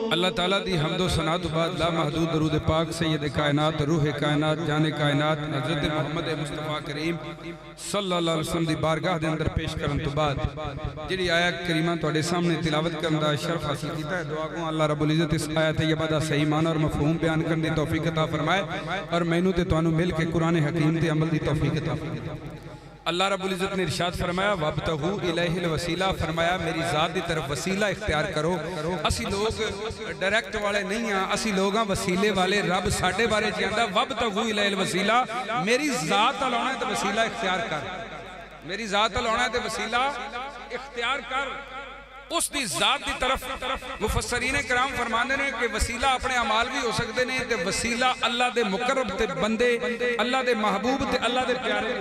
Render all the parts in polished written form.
अल्लाह ताला दी हम्दो सना तो बाद ला महदूद दरूद पाक सैयद कायनात रूह कायनात जाने कायनात हज़रत मोहम्मद मुस्तफ़ा करीम सल्लल्लाहु अलैहि वसल्लम दी बारगाह दे अंदर पेश करन तो बाद जिहड़ी आयत करीमा तुहाडे सामने तिलावत करन दा शरफ हासिल कीता है। दुआ को अल्लाह रब्बुल इज़्ज़त इस आयत तैयबा दा सही माना और मफहूम बयान करने दी तौफीक अता फरमाए और मैनू ते तुहानू मिल के कुरान हकीम ते अमल दी तौफीक अता फरमाए। अल्लाह रब्बुल इज़्ज़त ने इरशाद फरमाया वब्तगू इलैहिल वसीला, फरमाया मेरी ज़ात की तरफ वसीला इख्तियार करो। असी लोग डायरेक्ट वाले नहीं हाँ, असी लोग हाँ वसीले वाले। रब साडे बारे कहंदा वब्तगू इलैहिल वसीला, मेरी ज़ात अल आउणा ते वसीला इख्तियार कर, मेरी ज़ात अल आउणा ते वसीला इख्तियार कर। उसकी ज़ात की तरफ मुफस्सरीन कराम फरमाते हैं कि वसीला अपने अमाल भी हो सकते हैं ते वसीला अल्लाह दे मुकर्रब ते बंदे, अल्लाह दे महबूब ते अल्लाह दे प्यारे,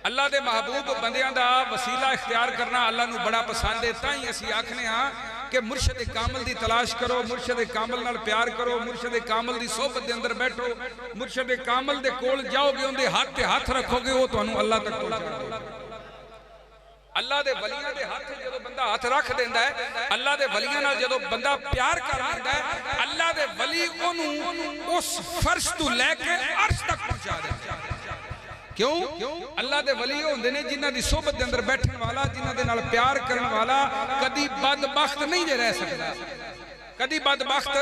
अल्लाह दे महबूब बंदियां दा वसीला इख्तियार करना अल्लाह नू बड़ा पसंद है। ताई असी आखने हाँ कि मुर्शद कामिल दी तलाश करो, मुर्शद कामिल नाल प्यार करो, मुर्शद कामिल दी सोहबत दे अंदर बैठो, मुर्शद कामिल दे कोल जाओगे, उनके हाथ ते हाथ रखोगे, वो तुहानू अल्लाह तक पहुंचाएगा। अल्लाह दे वलियां दे हाथ जदों बंदा हाथ रख देंदा है, अल्लाह दे वलियां नाल जदों बंदा प्यार कर लेंदा है, अल्लाह दे वली ओनू उस फर्श तू लेके अर्श तक पहुंचा देंदा है। क्यों? अल्लाह दे वली होंदे ने जिन्हां दी सोहबत दे अंदर बैठण वाला, जिन्हां दे नाल प्यार करन वाला कदी बदबख्त नहीं जे रह सकदा, कदी बदबख्त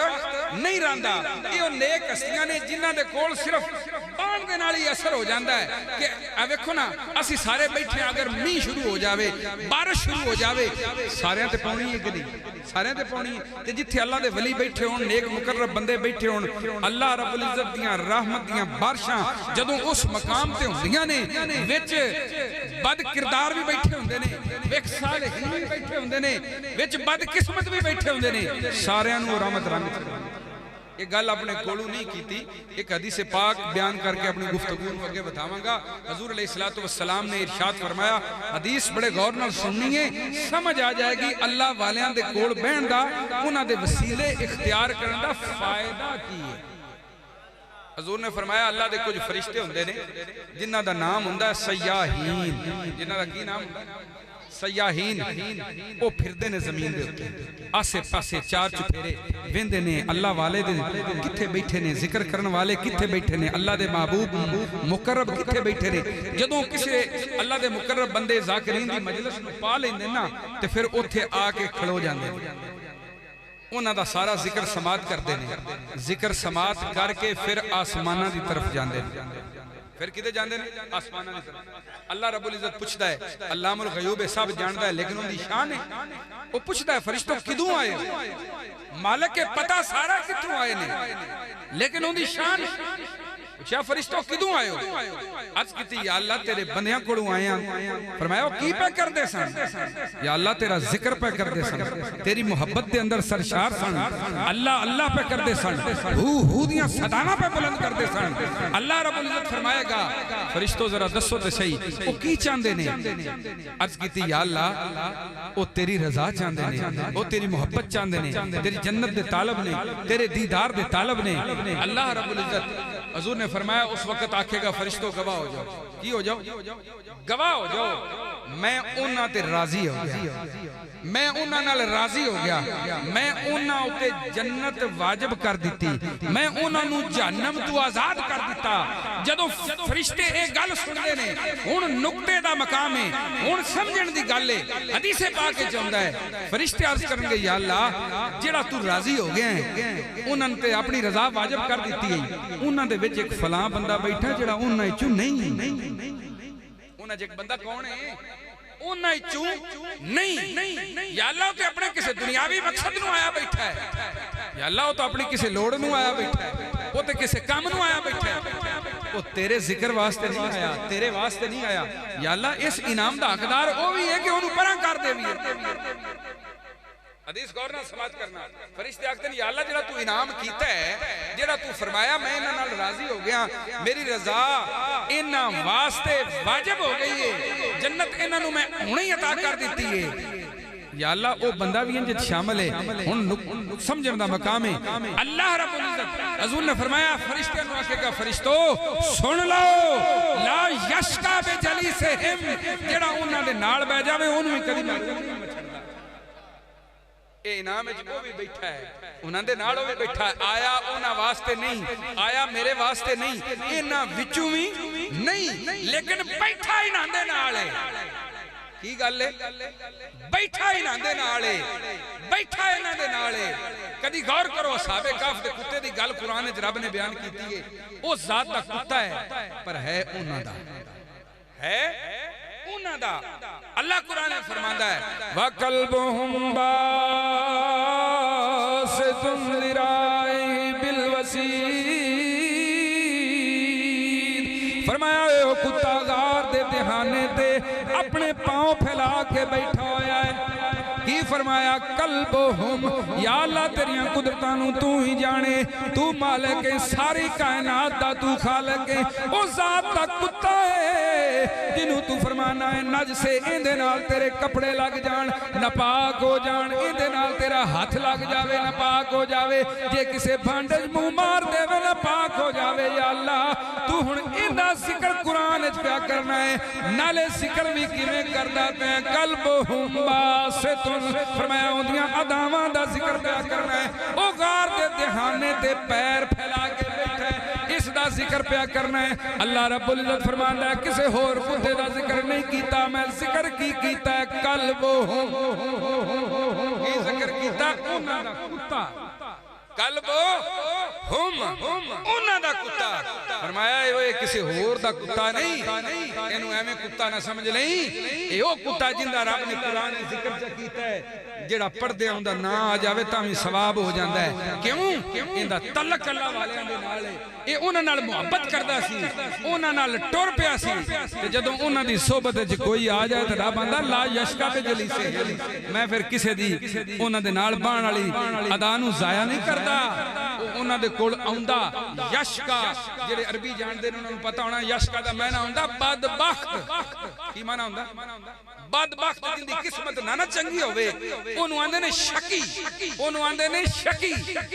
नहीं रहिंदा। ये नेक हस्तियां ने जिन्हां दे कोल सिर्फ बाण दे नाल ही असर हो जाता है कि आ वेखो ना, असी सारे बैठे अगर मींह शुरू हो जाए, बारिश शुरू हो जाए, सारियां ते पाउणी है कि नहीं? सारियां ते पाउणी है। ते जिथे अल्लाह दे वली बैठे होण, नेक मुकर्रब बंदे बैठे होण, अल्लाह रब्बुल इज़्ज़त दियां रहमत दियां बारिशां जदों उस मकाम ते हुंदियां ने, विच बद किरदार भी बैठे हुंदे ने, विच सालिहीन भी बैठे हुंदे ने, विच बदकिस्मत भी बैठे हुंदे ने, सारियां नूं रहमत रंग ये गल अपने कोलों नहीं की, एक हदीस पाक बयान करके अपनी गुफ्तगू अगे बतावांगा। हजूर अलैहिस्सलातु वस्सलाम ने इरशाद फरमाया, हदीस बड़े गौर नाल सुननी है, समझ आ जाएगी अल्लाह वालियां दे कोल बहन दा, उन्हां दे वसीले इख्तियार करन दा फायदा की है। हजूर ने फरमाया अल्लाह दे कुछ फरिश्ते हुंदे ने जिन्हां दा नाम हुंदा है सयाहीन, जिन्हां दा की नाम हुंदा है सयाहीन। वो फिरदे ने जमीन दे उत्ते, आसे पासे चार चुफेरे वेंदे ने, अल्लाह वाले दे किथे बैठे ने, जिक्र करन वाले किथे बैठे ने, अल्लाह दे महबूब मुकर्रब किथे बैठे ने। जदों किसे अल्लाह दे मुकर्रब बंदे ज़ाकिरीन दी मजलिस नूं पा लेंदे ना, ते फिर उत्थे आके खड़ो जांदे ने, उन्हां दा सारा जिक्र समात करते हैं, जिक्र समात करके फिर आसमाना की तरफ जाते हैं। फिर किते जाते हैं? आसमाना की तरफ। अल्लाह रब्बुल इज़्ज़त पूछता है, अल्लामुल गयूब सब जानता है, लेकिन उनकी शान है, वो पूछता है फरिश्तों किदों आए? मालिक के पता सारा कितों आए ने, लेकिन उनकी शान पूछा फरिश्तों किदों आए हो? अर्ज की या अल्लाह तेरे बंदियां कोलों आए हैं। फरमाया की पे करते सन? या अल्लाह तेरा जिक्र पे करते सन, तेरी मोहब्बत के अंदर सरशार सन, अल्लाह अल्लाह पे करते सन, हू हू दियां सदावां पे बुलंद करते सन। अल्लाह रब्बुल इज़्ज़त फरमाएगा फरिश्तों जरा दसो ते सही वो की चाहते ने? अर्ज की या अल्लाह वो तेरी रजा चाहते ने, वो तेरी मोहब्बत चाहते ने, तेरी जन्नत दे तालब ने, तेरे दीदार दे तालब ने। अल्लाह रब्बुल इज़्ज़त हजूर ने फरमाया उस वक्त आखेगा फरिश्तों गवाह हो जाओ। की हो जाओ? गवाह हो जाओ, मैं उन्हां ते राजी हो गया, मैं उन्हां नाल राजी हो गया, मैं उन्हां उते जन्नत वाजिब कर दी, मैं उन्हां नूं जहन्नम तो आजाद कर दिता। जदों फरिश्ते ये गल सुनते ने, हुण नुक्ते दा मकाम है, हुण समझण दी गल है। हदीस पाक च आउंदा है फरिश्ते अर्ज करनगे या अल्लाह जेड़ा तू राजी हो गया है, उन्हां ते अपनी रजा वाजिब कर दी है, उन्हां दे विच एक फलां बंदा बैठा जेड़ा उन्हां चों नहीं। उन्हां च एक बंदा कौन है? उन्हां चों नहीं। या अल्लाह तो अपने किसी दुनियावी मकसद नूं आया बैठा है, या अल्लाह तो अपनी किसी लोड़ नूं आया बैठा है, वो तो किसी काम नूं आया बैठा है, वो तेरे जिक्र वास्ते नहीं आया, तेरे वास्ते नहीं आया। या अल्लाह इस इनाम दा हकदार वो भी है कि उन्होंने परां कर दे भी है। हदीस गौर नाल समाज करना, फरिश्ते आखते हैं या अल्लाह जेड़ा तू इनाम कीता है, जेड़ा तू फरमाया मैं इन्हां नाल राजी हो गया, मेरी रजा इन्हां वास्ते वाजिब हो गई है, जन्नत इन्हां नूं मैं हुणे ही अता कर दी है। या अल्लाह वो बंदा भी इंज शामिल है, हुण समझण दा मकाम है। अल्लाह रब्बुल इज़्ज़त हजूर ने फरमाया फरिश्ते नूं आखेगा फरिश्तो सुन लो, ला यशका बेजलीसे हिम, जेड़ा उन्हां दे नाल बैठ जावे ओनू भी कदी ये इनाम वो भी बैठा है, उन्होंने नाल वो भी बैठा है। आया उन्होंने वास्ते नहीं, आया मेरे वास्ते नहीं, इन्हां विचों भी नहीं, लेकिन बैठा इन्हां नाल है। की गल है? बैठा इन्हां नाल है, बैठा इन्हां दे नाल है। कदी गौर करो, असहाबे कहफ दे कुत्ते दी गल कुरान च रब ने बयान की है। वो जात दा कुत्ता है पर है उन्हां दा, है उन्हां दा। अल्लाह कुरान में फरमांदा है वा कल्बुहुम बासितुन ज़िराई बिल वसीद। फरमाया ओ कुत्ता गार दे दहाने ते अपने पांव फैला के बैठा होया है। की फरमाया कल्बुहुम, या अल्लाह तेरियां कुदरतां नूं तू ही जाने, तू मालिक है सारी कायनात दा, तू खालिक है। ओ जात दा कुत्ता है जिन्हों तू फरमाना है नज से इंदे नाल तेरे कपड़े लग जान, नापाक हो जान, इंदे नाल तेरा हाथ लग जावे, नापाक हो जावे। जे किसे भांडे मुंह मार देवे नापाक हो जावे। या अल्लाह तू हुण इंदा जिक्र कुरान च पिया करना है, नाले जिक्र भी किवें करदा पिया। कल्बुहुम बासितुन, फरमाया उन्दियां अदावां दा जिक्र पिया करना है। ओ गार दे दहाने ते पैर फैला के बैठा है, इसदा जिक्र पिया करना है। अल्लाह रब्बुल इज्जत फरमांदा है किसे होर कुत्ते दा जिक्र नहीं कीता, मैं जिक्र की कीता है कल्बुहुम, की जिक्र कीता उन्हां दा कुत्ता। कल्बुहुम उन्हां दा कुत्ता। फरमाया ये किसी होर दा कुत्ता नहीं, इनू एवें कुत्ता ना समझ नहीं। ये वो कुत्ता जिंदा रब ने कुरान में जिक्र कीता है, जेड़ा पढ़दे उनदा नाम आ जावे तां भी सवाब हो जांदा है। क्यों? इंदा तलक अल्लाह वालियां दे नाल है। ये उन्हां नाल मुहब्बत करदा सी, उन्हां नाल टुर पिया सी, ते जदों उन्हां दी सोबत च कोई आ जाए ते रब आंदा ला यशका पे जलीसे। मैं फिर किसे दी उन्हां दे नाल बाण वाली अदा नूं जाया नहीं करदा। उन्हां दे कोल आउंदा यशका, जेड़े अरबी जानदे ने उन्हां नूं पता होना यशका दा मायना हुंदा बदबख्त। की माना हुंदा? बदबख्त, जिंदी किस्मत ना ना चंगी होवे ओनू आंदे ने शकी, ओनू आंदे ने शकी,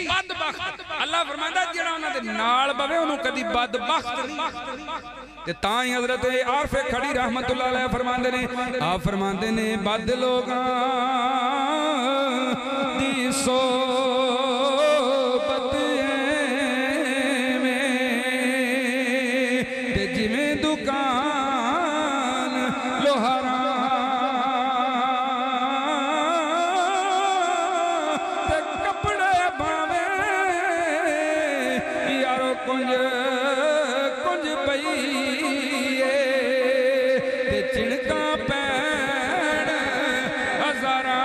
बदबख्त। अल्लाह फरमांदा जेड़ा उन्हां दे नाल बवे ओनू कदी बदबख्त नहीं। ते तां ही हजरत आरफे खड़ी रहमतुल्लाह अलैह फरमांदे ने, आप फरमांदे ने बद लोगां दी सोबत में ते जिवें दुकान लोहारा कुंज कुंज पई ते चिड़का पैण हजारा।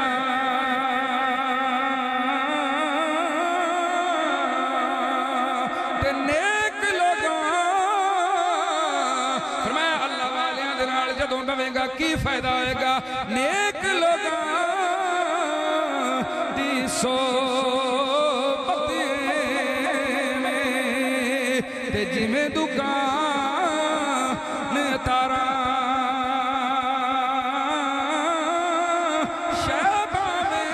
ते नेक लोगां, फरमाया अल्लाह वालियां दे नाल जदों बवेगा की फायदा होएगा। नेक लोगां दी सोबत ते जिमें दुकान तारा शहबा में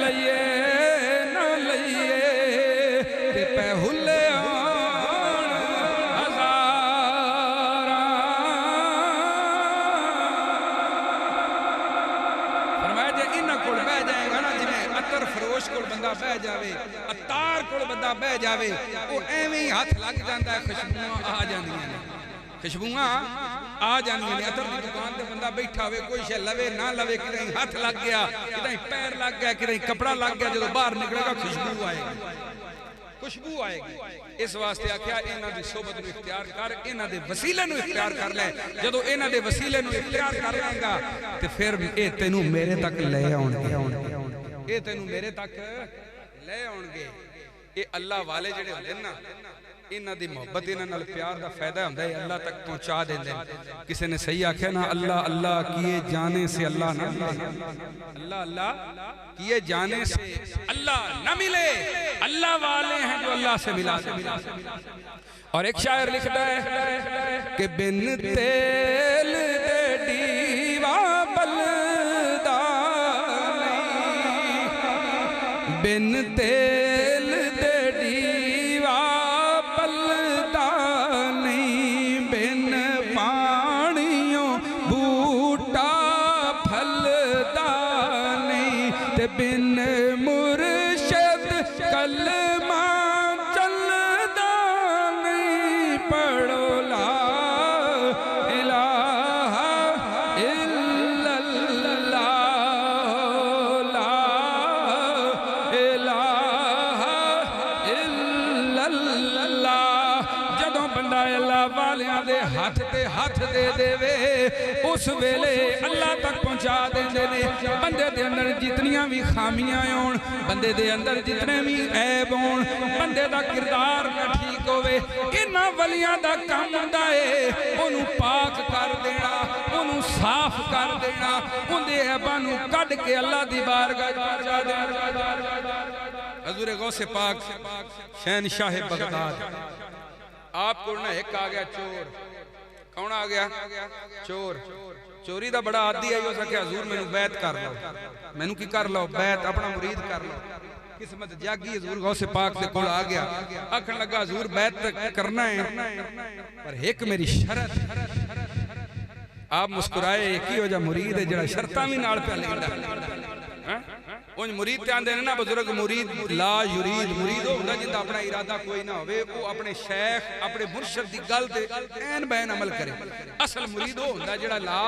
लइए न लइए ते पहुले आन हजारा। फरमाया जे इन्हां कोल बह जाएगा ना, जिवें अतर फरोश कोल बंदा बह जावे, अतार कोल बंदा बह जावे, वो एवें ही हाथ लग जाता है, खुशबुआं आ जांदियां ने, खुशबुआं आ जांदियां ने। अतर की दुकान ते बंदा बैठा होवे, कोई शे लवे ना लवे, कितें हाथ लग गया, कितें पैर लग गया, कितें कपड़ा लग गया, जदों बाहर निकलेगा खुशबू आएगी, खुशबू आएगी। इस वास्ते आख्या इन्हां दी सोबत नूं इख्तियार कर, इन्हां दे वसीले नूं इख्तियार कर ले। जदों इन्हां दे वसीले नूं इख्तियार कर लेगा ते फिर ये तैनूं मेरे तक ले आउणगे, ये तैनूं मेरे तक ले आउणगे। ये अल्लाह वाले जेड़े होंदे ना, इन्हां दी मोहब्बत, इन्हां नाल प्यार दा फायदा हुंदा है, अल्लाह तक पहुंचा देंदे। किसी ने सही आख्या ना, अल्लाह अल्लाह किए जाने से अल्लाह ना मिले, अल्लाह अल्लाह किए जाने से अल्लाह ना मिले। अल्लाह वाले हैं जो अल्लाह से मिला दे। और एक शायर लिखता है कि बिन तेल दे दीवा बलदा नहीं, बिन तेल दे दीवा बलदा नहीं, बिन पानियों बूटा फलदा नहीं। मुर्शद कलमा चलदा नहीं पढ़ो ला इलाहा इल्लल्लाह ला इलाहा इल्लल्लाह। जदों बंदा अल्लाह वालियां दे हाथ ते हाथ दे देवे उस वेले अल्लाह तक पहुंचा देंदे ने। बंदे दे अंदर जितनियां भी खामियां होण, बंदे दे अंदर जितने भी ऐब होण, बंदे दा किरदार ना ठीक होवे, इन्हां वलियां दा काम हुंदा है ओनू पाक कर देना, ओनू साफ कर देना, उंदे ऐबां नू कढ के अल्लाह दी बारगाह पहुंचा देना। हजूर गौसे पाक शहनशाह बगदाद आपको ना एक आ गया चोर। कौन आ गया? चोर। चोरी दा बड़ा आदी है। उस आख्या हजूर मैनू बैत कर लो। मैनू की कर लो? बैत अपना मुरीद कर लो। किस्मत जागी हजूर गौसे पाक दे कोल आ गया। आखन लगा हजूर बैत करना है पर एक मेरी शर्त। आप मुस्कुराए की हो जा मुरीद है जड़ा शर्तां भी नाल पे लेंदा। उन मुरीद ते आंदे ने ना बुजुर्ग मुरीद ला युरीद। मुरीद हो हुंदा जिंदा अपना इरादा कोई ना होवे, वो अपने शेख अपने मुर्शद दी गल ते ऐन बैन अमल करे। असल मुरीद हो हुंदा जेड़ा ला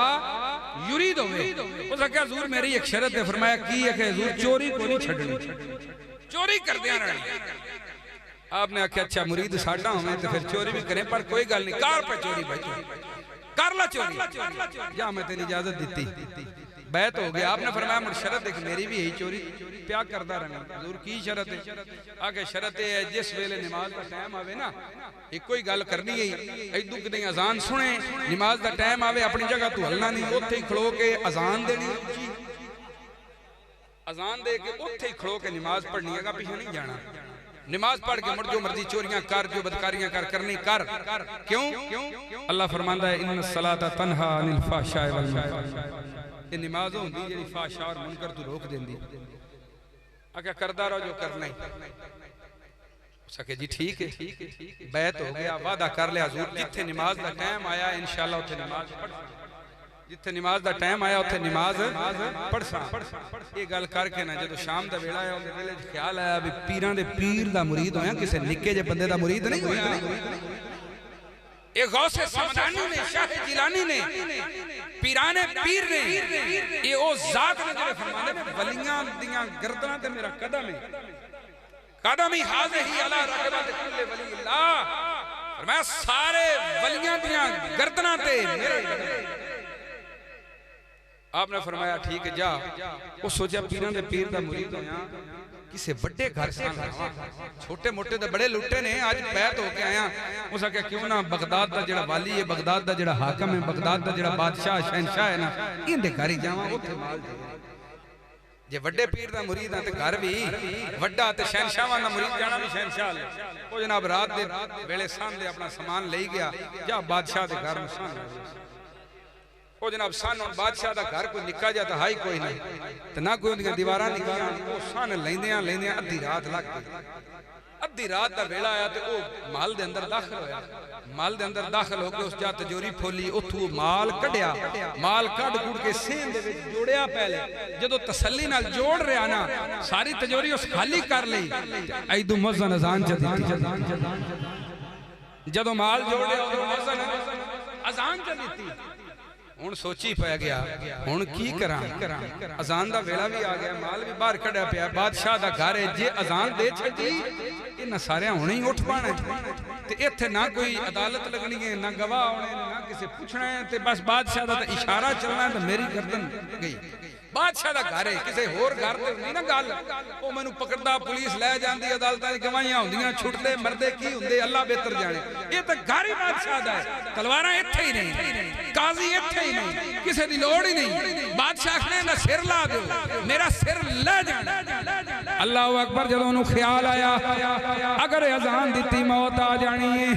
युरीद होवे। उस आख्या हजूर मेरी एक शर्त है। फरमाया की है कि हजूर चोरी को नहीं छड्डनी, चोरी करदियां रहना। आपने आख्या अच्छा मुरीद साडा होवे ते फिर चोरी भी करें, पर कोई गल नहीं कर पे चोरी भाई कर ला चोरी। जा मैं तेरी इजाजत दी, बैत हो गया। आपने फरमाया मुझे शरत है कि मेरी भी यही चोरी प्या करता रहना। हजूर की शरत है? आगे शरत है जिस वेले नमाज का टाइम आवे ना एक कोई गल करनी है, इदू कि अजान सुने नमाज का टाइम आवे अपनी जगह तू हलना नहीं, उत्थे ही खलो के अजान देनी, अजान दे के उत्थे ही खलो के नमाज पढ़नी है, पीछे नहीं जाना। नमाज पढ़ के मुड़ जो मर्जी चोरियां कर, जो बदकारियां कर करनी कर। क्यों? अल्लाह फरमांदा है इन्ना सलाता तन्हा अनिल फहशाए वल मुनकर। ये नमाज होंदी जेड़ी फाशा और मुनकर तू रोक देंदी। आख्या करदा रहो जो करना है। सके जी ठीक है, बैत हो गया, वादा कर लिया हजूर जिथे नमाज का टाइम आया इंशाअल्लाह उथे नमाज पढ़, जिथे नमाज का टाइम आया उथे नमाज पढ़सा। ये गल करके ना जो शाम का वेला आया उहदे वेले ख्याल आया भी पीरां दे पीर दा मुरीद होया, किसी निक्के जे बंदे दा मुरीद नहीं होया। ये गौसे समदानी ने, शाह जिलानी ने, पीराने पीर ने, ये ओ जात ने जो फरमाते हैं वलियां दियां गर्दनां ते मेरा कदम है, कदम ही हाज़िही अला रकबत कुल्ले वलील्लाह। फरमाया सारे वलियां दियां गर्दनां ते मेरे कदम। आपने फरमाया ठीक है जा। वो सोचा पीरां दे पीर दा मुरीद होया, किसी बड़े घर से छोटे मोटे तो बड़े लुटे ने, आज बैत होके आया। उस आख्या क्यों ना बगदाद का जड़ा वाली है, बगदाद का जड़ा हाकम है, बगदाद का जड़ा बादशाह शहनशाह है ना, इहदे घर ही जावां उत्थे माल दे। जे वड्डे पीर दा मुरीद है तो घर भी वड्डा, ते शहनशाहां दा मुरीद जाना भी शहनशाह ले। ओ जनाब रात दे वेले सामने अपना सामान ले गया, जा बादशाह दे घर में सान। ओ जनाब सन बादशाह दा घर कोई निक्का जा तो हाई कोई नहीं, तो ना कोई उनकी दीवारां निकलियां, वो सन लेंदियां लेंदियां अद्धी रात लग गई। अद्धी रात का वेला आया तो महल दे अंदर दाखिल होया। महल दे अंदर दाखिल होकर उस जा तिजोरी खोली, उथों माल कढ़िया, माल कढ़ कुड़ के सेन दे विच जोड़िया। पहले जदों तसल्ली नाल जोड़ रहा ना, सारी तिजोरी उस खाली कर ली, ऐदू मुअज्जिन अजान च दी। जदों माल जोड़े उदों मुअज्जिन अजान च दी। हुण सोची पै गया हुण की करां, अजान दा वेला भी आ गया, माल भी बाहर कढ़िया पिया, बादशाह दा घर है, जे अजान दे छड्डी इन्हां सारियां हुणे ही उठ पाना ते इत्थे ना कोई अदालत लगनी है, ना गवाह होने, ना किसी पूछना है, ते बस बादशाह दा इशारा चलना है तो मेरी गर्दन गई। बादशाह दा घर है, किसी होर घर ते नहीं ना गल। ओ मैनू पकड़दा पुलिस लै जांदी, अदालतां दी गवाहियां हुंदियां, छुटदे मरदे की हुंदे अल्लाह बेहतर जाने। ये तो घर ही बादशाह दा है, तलवारां इत्थे ही नहीं, काजी इत्थे ही नहीं, किसी दी लोड़ ही नहीं। बादशाह आखने ना सिर ला दो, मेरा सिर ले जाना। अल्लाह अकबर। जदों उन्हें ख्याल आया अगर अजान दी मौत आ जानी है,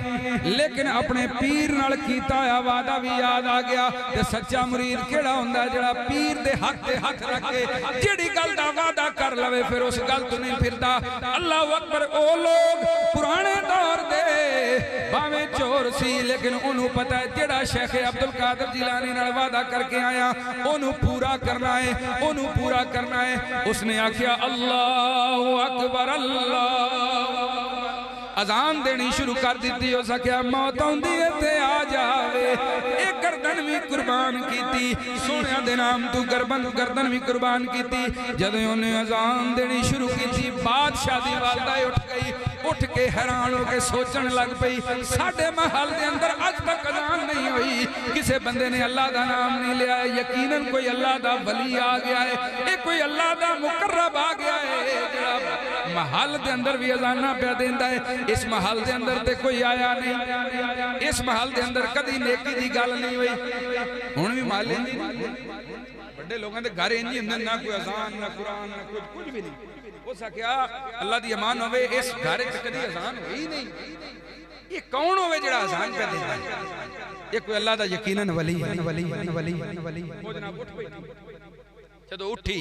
लेकिन अपने पीर नाल कीता होया वादा भी याद आ गया। ते सच्चा मुरीद केड़ा हुंदा जेड़ा पीर दे हक ते हथ रख के जेड़ी गल दा वादा कर लवे फिर उस गल तो नहीं फिरदा। अल्लाह अकबर। ओ लोग पुराने दौर दे भावें चोर सी लेकिन उन्होंने पता है जेड़ा शेख अब्दुल कादिर जिलानी नाल वादा करके आया उन्होंने पूरा करना है, उन्होंने पूरा करना है। उसने आख्या अल्लाहु अकबर अल्लाह, अजान देनी शुरू कर दी। हो सकिया मौत आउंदी है ते आ जावे, एक गर्दन भी कुर्बान की, सोने दे नाम तू गर्दन भी कुर्बान की। जदों उन्हें अजान देनी शुरू की बादशाह दी वालदा उठ गई, उठ के हैरान होकर सोचन लग पई साडे महल दे अंदर अज तक अजान नहीं हुई, किसी बंदे ने अल्लाह का नाम नहीं लिया, यकीनन कोई अल्लाह का वली आ गया है, ये कोई अल्लाह का मुकर्रब आ गया है जिहड़ा महल दे अंदर भी अजाना पिया देंदा है। इस महल दे अंदर ते कोई आया नहीं, इस महल दे अंदर कदी नेकी दी गल नहीं हुई। हुण भी माले बड़े लोगों के घर इंज हुंदे ना कोई अजान ना कुरान ना कुछ भी नहीं हो सकिया। अल्लाह दी अमान होवे इस घर च कदी अजान हुई नहीं। ये कौन होवे जेड़ा अजान पे देंदा है? ये कोई अल्लाह दा यकीनन वली है। वो जनाब उठ पई, जदों उठी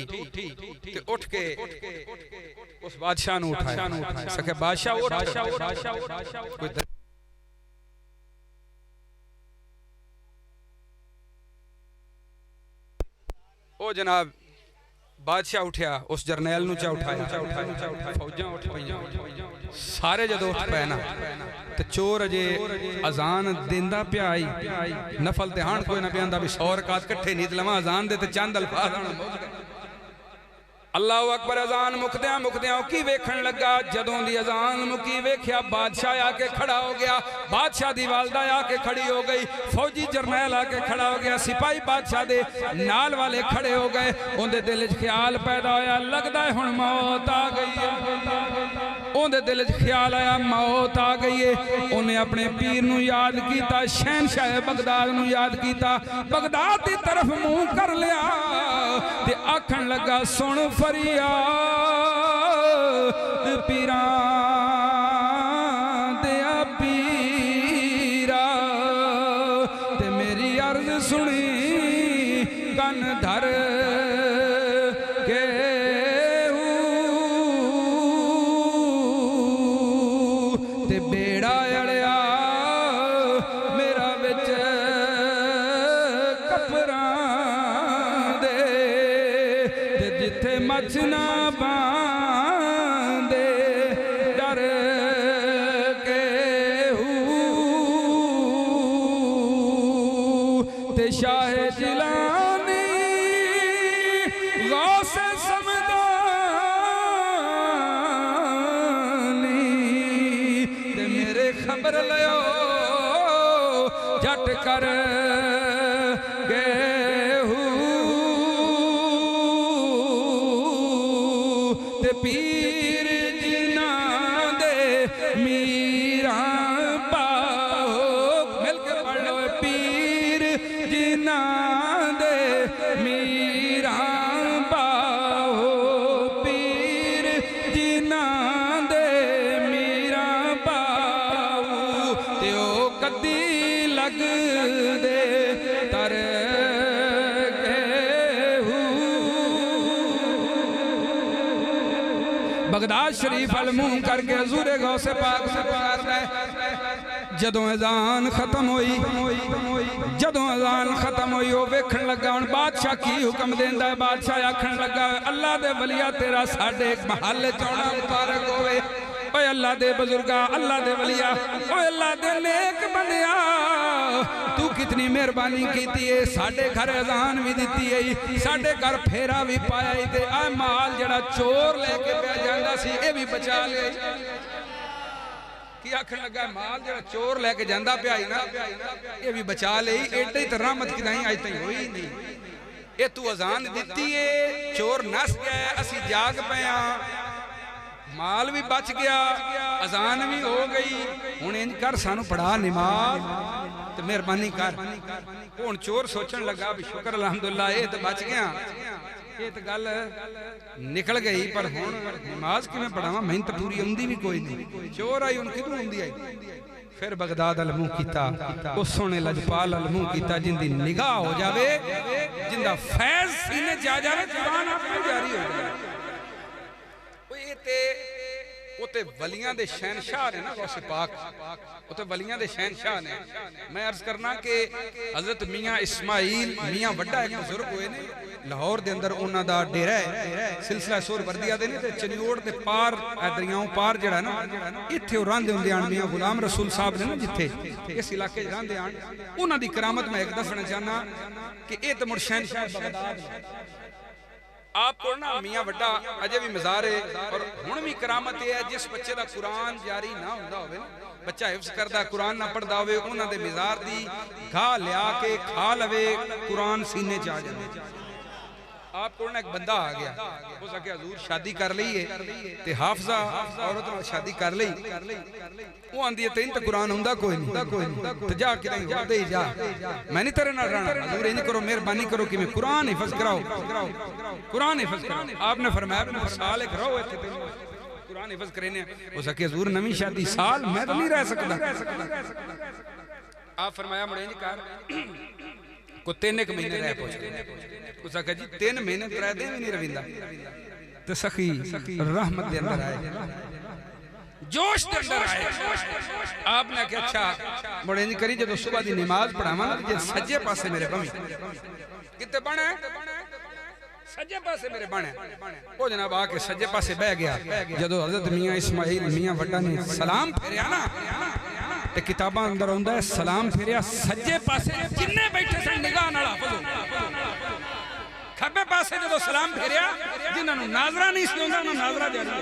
ते उठ के उस बादशाह ने उठाया, सके बादशाह उठ, कोई ओ जनाब बादशाह उठया, उस जरनैल नु चा उठाया, फौजां उठ पईयां, सारे जदों उठ पए ना ते चोर अजे अजान देंदा पिया आई, नफल ते हाण कोई ना पियांदा भी 100 रकात इकट्ठे नींद लवां, अजान दे ते चंद अल्फाज आण मुक गए। अल्लाहु अकबर अजान मुकद्या मुकद्या की वेखण लगा, जदों दी अजान मुकी वेख्या बादशाह आके खड़ा हो गया, बादशाह दी वालदा आके खड़ी हो गई, फौजी जरनैल आके खड़ा हो गया, सिपाही बादशाह दे नाल वाले खड़े हो गए। उनके दिल च ख्याल पैदा होया लगदा है हुण मौत आ गई है, उनके दिल च ख्याल आया मौत आ गई है। उन्हें अपने पीर नू याद किया, शहनशाह बगदाद नू याद किया, बगदाद की तरफ मुंह कर लिया ते आखन लगा सुन फरियाद पीरा दिया पीरा, ते मेरी अर्ज सुनी कन धर के ते बेड़ा अड़िया मेरा बिच कपरा दे, ते जिथे मचना बांधे डर के ते शाह जिलानी गौसे समदानी, ते मेरे खबर लियो झट कर पीर जिना दे मीरा पाओ, मिलके पढ़ लो, पीर जिना दे मीरा पाओ, पीर जिना दे मीरा पाओ, ते ओ कदी लग दे तर बगदाद शरीफ अल मुंह करके हजूरे गौसे पाक से पुकारदा है। जदों अजान खत्म हुई, जदों अजान खत्म हुई वो वेखण लगा हुण बादशाह की हुक्म देंदा है। बादशाह आखण लगा अल्लाह दे वलिया तेरा साडे महल च आउणा मुबारक होवे। ओए अल्लाह दे बुजुर्गा, अल्लाह दे वलिया, ओए अल्लाह दे नेक बंदिया, तू कितनी मेहरबानी की है, साडे घर अजान भी दी है, साडे घर फेरा भी पाया, ते आ माल जड़ा चोर लेके पै जांदा सी ये भी बचा ले। की आखन लगा माल जड़ा चोर लेके जांदा पिया ना ये भी बचा ले, एडी तो रहमत किदाई अज तक हुई नहीं। ये तू अजान दी है, चोर नस गया, असी जाग पे, माल भी बच गया, अजान भी हो गई, हुण इंज कर सानू पढ़ा नमाज ते मेहरबानी कर। हुण चोर सोचन लगा भी शुक्र अलहमदुल्ला ये तो बच गया, ये तो गल निकल गई, पर हुण नमाज किवें पढ़ावां, मैनूं तो पूरी आउंदी भी कोई नहीं। चोर आई हुण कितों आउंदी आई। फिर बगदाद अल मुंह कीता, उस सोने लजपाल अल मुंह कीता जिंदी निगाह हो जावे, जिंदा फैज सीने जा जावे, कुरान आपे जारी हो जाए। उते वलियां दे शहनशाह ने ना गौसे पाक, उते वलियां दे शहनशाह ने। मैं अर्ज करना कि हजरत मियाँ इस्माइल मियाँ वड्डा एक बुजुर्ग हुए ने लाहौर दे अंदर, उन्हां दा डेरा है सिलसिला सोहरवर्दिया दे ने ते चनियोड़ दे पार दरियाओं पार जेड़ा ना इत्थे ओ रहिंदे हुंदे आन मियाँ गुलाम रसूल साहब ने ना जिथे इस इलाके च रहिंदे आन, उन्हां दी करामत मैं एक दसना चाहना कि ये तो मुड़ शहनशाह बगदाद आपको ना मियाँ वड्डा अजे भी मज़ार है। और हुण भी करामत यह है जिस बच्चे का कुरान जारी ना होंदा होवे ना, बच्चा हिफ्ज करदा कुरान ना पढ़दा होवे, उन्हां दे मज़ार दी घाह लिया के खा लवे, कुरान सीने च आ जाए। आपको ना एक बंदा आ गया, हो सके हजूर शादी कर ली है ते हाफजा औरत नाल शादी कर ली, वो आंदी है तेन तो कुरान हुंदा कोई नहीं ते जा कि नहीं होंदे ही जा, मैं नहीं तेरे नाल रहना, हजूर इंज करो मेहरबानी करो कि मैं कुरान हिफ्ज कराओ, कुरान हिफ्ज कराओ। आपने फरमाया साल एक रहो इत्थे कुरान हिफ्ज करेने। हो सके हजूर नवी शादी साल मैं तो नहीं रह सकदा। आप फरमाया मुड़े इंज कर को 3 महीने रह पहुंचे, उस आखा जी 3 महीने 3 दिन भी नहीं रविंदा तो सखी रहमत दे अंदर आए, जोश दे अंदर आए। आपने क्या अच्छा बड़े नहीं करी जब सुबह दी नमाज पढ़ावा ना जे सज्जे पासे मेरे बमी किते बने सज्जे पासे मेरे बने, ओ जनाब आके सज्जे पासे बह गया। जदों हजरत मियाँ इस्माइल मियाँ वड्डा ने सलाम फेरिया ना ते किताबां अंदर आउंदा है सलाम फेरिया सज्जे पासे जिन्ने बैठे सन निगाह नाल हाफिज़, खब्बे पासे जदों सलाम फेरिया जिन्हां नूं नाज़रा नहीं सी आउंदा उन्हां नाज़रा जारी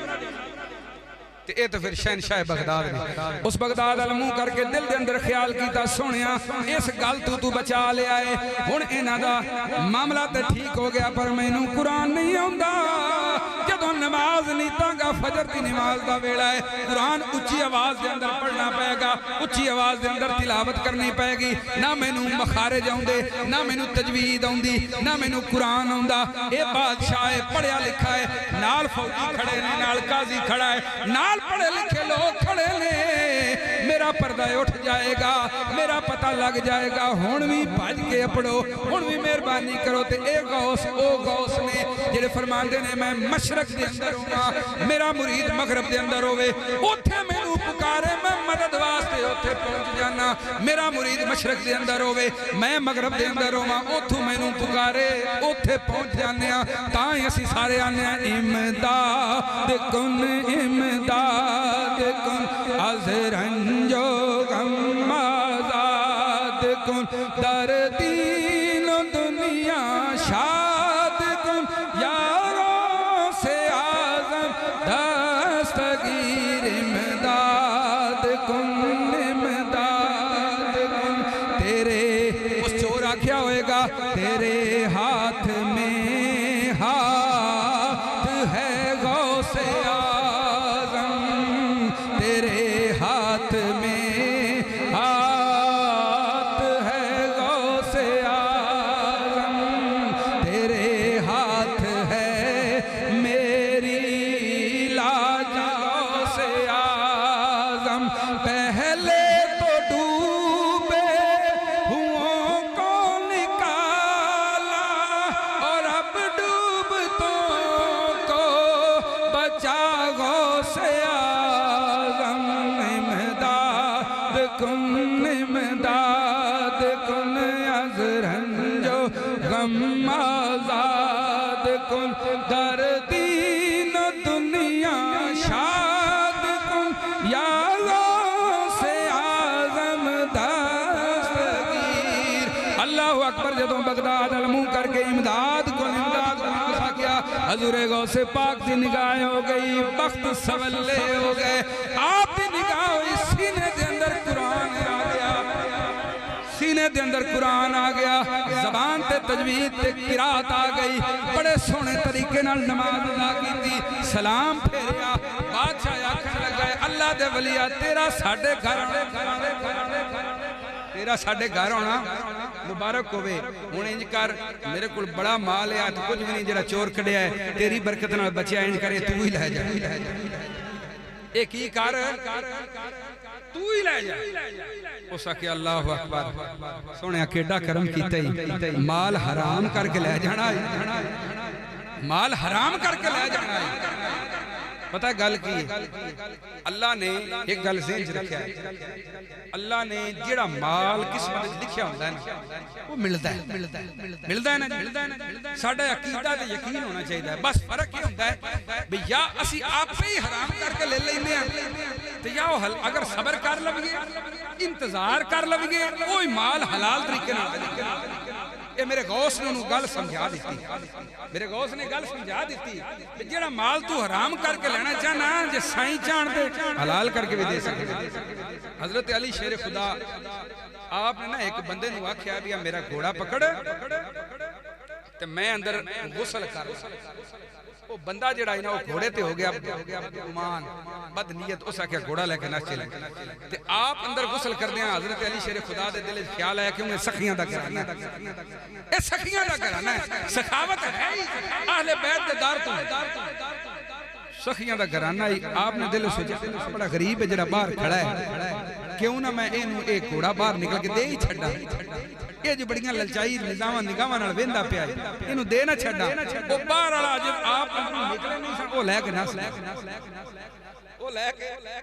ते ए तो फिर शहनशाह बगदाद ने उस बगदाद अल मुंह करके दिल दे अंदर ख्याल कीता सोहणिया इस गल तू बचा लिया है, हुण इन्हां दा मामला ते ठीक हो गया पर मैनूं कुरान नहीं आउंदा। जदों नमाज नहीं तांगा फजर की नमाज का वेला है, कुरान उच्ची आवाज के अंदर पढ़ना पेगा, उच्ची आवाज के अंदर तिलावत करनी पेगी। ना मैनू मखारिज आउंदे, ना मैनू तजवीद आउंदी, ना मैनू कुरान आउंदा। ये बादशाह है पढ़िया लिखा है, नाल फौजी खड़े ने, नाल काजी खड़ा है, नाल पढ़े लिखे लोग खड़े ने। मेरा पर्दा उठ जाएगा, मेरा पता लग जाएगा। हुण भी भज के पढ़ो, हुण भी मेहरबानी करो। ते ए गौस ओ गौस ने जेड़े फरमांदे ने मैं मशरक दे अंदर होवां, मेरा मुरीद मगरब दे अंदर होवे, ओथे मैनू पुकारे मैं मदद वास्ते ओथे पहुंच जाना। मेरा मुरीद मशरक दे अंदर होवे, मैं मगरब दे अंदर होवां, ओथों मैनू पुकारे ओथे पहुंच जाने। तां ही असीं सारे आने इमदाद कुन इमदाद कुन अज़रंजो गम आज़ाद कुन दर दीन दुनिया शाद कुन यारों से आज़म दस्तगीर इमदाद कुन तेरे उस चोर आख्या होएगा तेरे हाथ में हाथ है गौसे आज़म, तेरे हाथ में हाथ है गौसे आज़म, तेरे हाथ है मेरी लाज गौसे आज़म। पहले तो डूबे हुओं को निकाला और अब डूबतों को बचा गौसे आज़म। इमदाद कुन अज़रंजो गम आज़ाद कुन दर दीन दुनिया शाद कुन या गौसे आज़म दस्तगीर। अल्लाहु अकबर। जदों बगदाद अल मुंह करके इमदाद कुन आख्या, हज़ूरे गौसे पाक की निगाह हो गई, बख्त सवल्ले हो गए। आपकी निगाह हुई, सीने के अंदर कुरान आ गया, सीने के अंदर कुरान आ गया, जबान ते तजवीद ते किरात आ गई। बड़े सोहने तरीके नाल नमाज अदा की, सलाम फेरिया। बादशाह आखन लगा अल्लाह दे वलिया तेरा साडे घर तेरा साडे घर होना मुबारक होवे। हुण इंज कर मेरे कोल बड़ा माल है, तो कुछ भी नहीं जेड़ा चोर कढ़िया है तेरी बरकत नाल बचिया, इंज करे तू ही लै जा। ए की कर तू ही लै जा। उस आखे अल्लाह अकबर। सोहणिया केडा करम कीता ही, माल हराम करके लै जाना, माल हराम करके लै जाना। पता है गल की अल्लाह ने एक गल ज़हन च रखा है अल्लाह ने जेड़ा माल किस्मत च लिखिया होंदा है ना वो मिलदा है ना साडा अकीदा ते यकीन होना चाहिए बस फर्क ये होंदा है भी या असी आपे ही हराम करके ले लेंदे हां ते या अगर सबर कर लवीए इंतजार कर लवीए ओही माल हलाल तरीके नाल ये मेरे गौस ने उन्होंने गल समझा दी मेरे गौस ने गल समझा दी जेड़ा माल तू हराम करके लेना चाहना जे साईं चाहन दे हलाल करके भी दे सके हजरत अली शेर खुदा आपने ना एक बंदे नु आख्या भी मेरा घोड़ा पकड़ ते मैं अंदर गुसल कर वो बंदा जेड़ा है ना वो घोड़े ते हो गया गुमान बदनीयत उस आख्या घोड़ा लेके ना चले ते आप अंदर गुसल कर दिया हजरत अली शेर खुदा दे दिल ख्याल आया कि उन्हें सखियां दा घराना ए सखियां दा घराना है सखावत है अहले बैत दे दार तो सखियां दा घराना ही आपने दिल सोचा बड़ा गरीब है जेड़ा बाहर खड़ा है क्यों ना मैं इनू एक घोड़ा बाहर निकल के दे ही छड्डा ये जो बड़ियां ललचाई निगाहां नाल वेंदा पिया इनू दे ना छड्डा ओ बाहर वाला जब आप निकले नहीं सन ओ लेके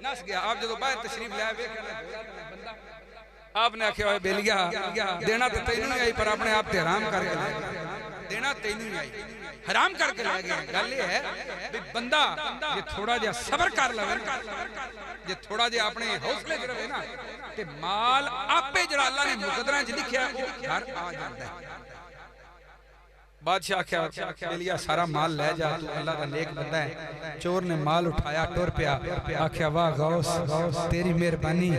नस गया आप जब बाहर तशरीफ ले वेखा बंदा आपने आख्या बेलिया देना तो तैनू नहीं आई पर अपने आप ते हराम करके ले देना तैनू नहीं आई हराम करके ले गया गल ये है भी बंदा ये थोड़ा जिहा सबर कर लवे जे थोड़ा जिहा अपने हौसले च रहे ना ते माल आपे जड़ा अल्लाह ने मुकद्दरां च लिखिया वो घर आ जांदा है बादशाह आख्या बेलिया सारा माल ले जा तू अल्लाह दा नेक बंदा है चोर ने माल उठाया टुर पिया आख्या वाह गौस तेरी मेहरबानी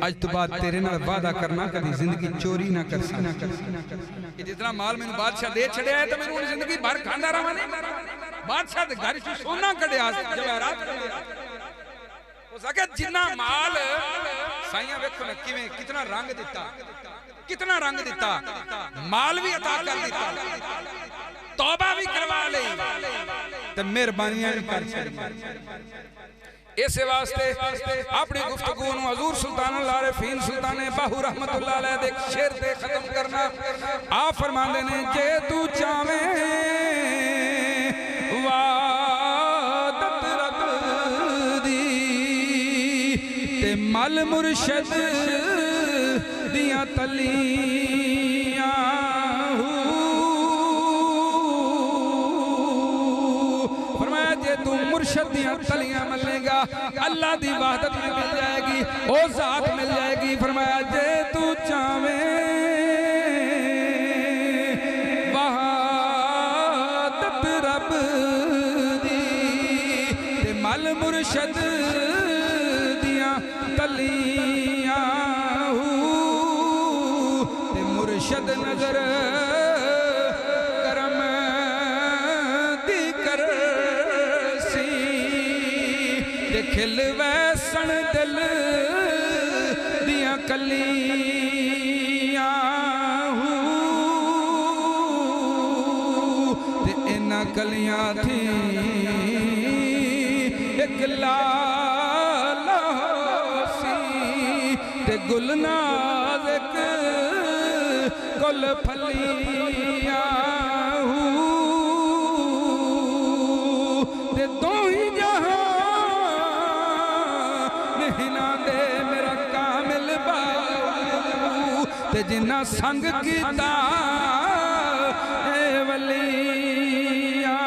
आज तो बाद तेरे नाल वादा करना कभी जिंदगी चोरी ना कर सना कि जितना माल मैनू बादशाह दे छड़िया है तो मैनू जिंदगी भर खांदा रहां बादशाह दे घर च सोना कढ़िया जवाहरात हो सके जिन्ना माल साईयां वेखो ने किवें कितना रंग दिता माल भी अता कर दिता तौबा भी करवा ली ते मेहरबानियां भी कर छड़ियां इस वास्ते अपनी गुफ्तगू नूं हजूर सुल्तान अल आरिफीन सुल्तान बाहू रहमतुल्लाह अलैह दे शेर ते खत्म करना आप फरमांदे ने जे तू चावें वादत रब दी ते मल मुर्शद दियां तलियां फरमाया जे तू मुर्शद दियां तलियां मलेगा अल्लाह दी वहदत में मिल जाएगी ओ जात मिल जाएगी फरमाया जे तू चावें वहदत रब दी ते मल मुर्शद दियां तलियां मुर्शद नजर करम दी कर सी ते खिल वैसन दिल दियां कलियां ते इन्हां कलियां थी एक लाला सी ते गुलनाज़ गुल फलियां ते दो ही जहान हिना दे मेरा कामिल बाबू ते जिन्ना संग कीता ए वलियां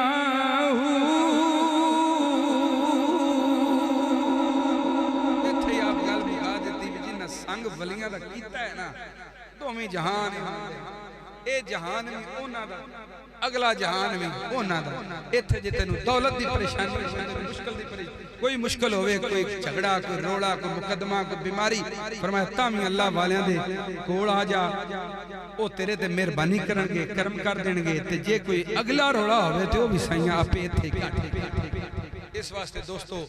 इत्थे आप गल मुका दित्ती भी जिन्ना संग वलियां दा कीता है ना दोवें जहान ए जहान भी उन्हां दा अगला जहान भी उन्हां दा इत्थे जे तैनू दौलत दी परेशानी मुश्किल दी कोई मुश्किल होवे कोई झगड़ा कोई रोड़ा कोई मुकदमा कोई बीमारी फरमाया तामी अल्लाह वालियां दे कोल आ जा ओ तेरे ते मेहरबानी करनगे करम कर देणगे ते जे कोई अगला रोड़ा होवे ते ओ भी साईयां आपे इत्थे काट इस वास्ते दोस्तों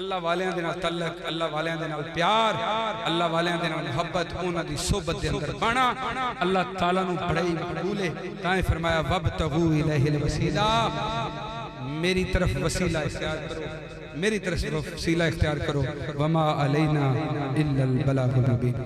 अल्लाह वालियां दे नाल तल्लक अल्लाह वालियां दे नाल प्यार अल्लाह वालियां दे नाल मोहब्बत उन्हां दी सोबत दे अंदर बाणा अल्लाह ताला नू बड़ाई मकबूल है तां फरमाया वबतगू इलैहिल वसीला मेरी तरफ वसीला इख्तियार करो मेरी तरफ वसीला इख्तियार करो वमा अलैना इल्लल बलागुल मुबीन।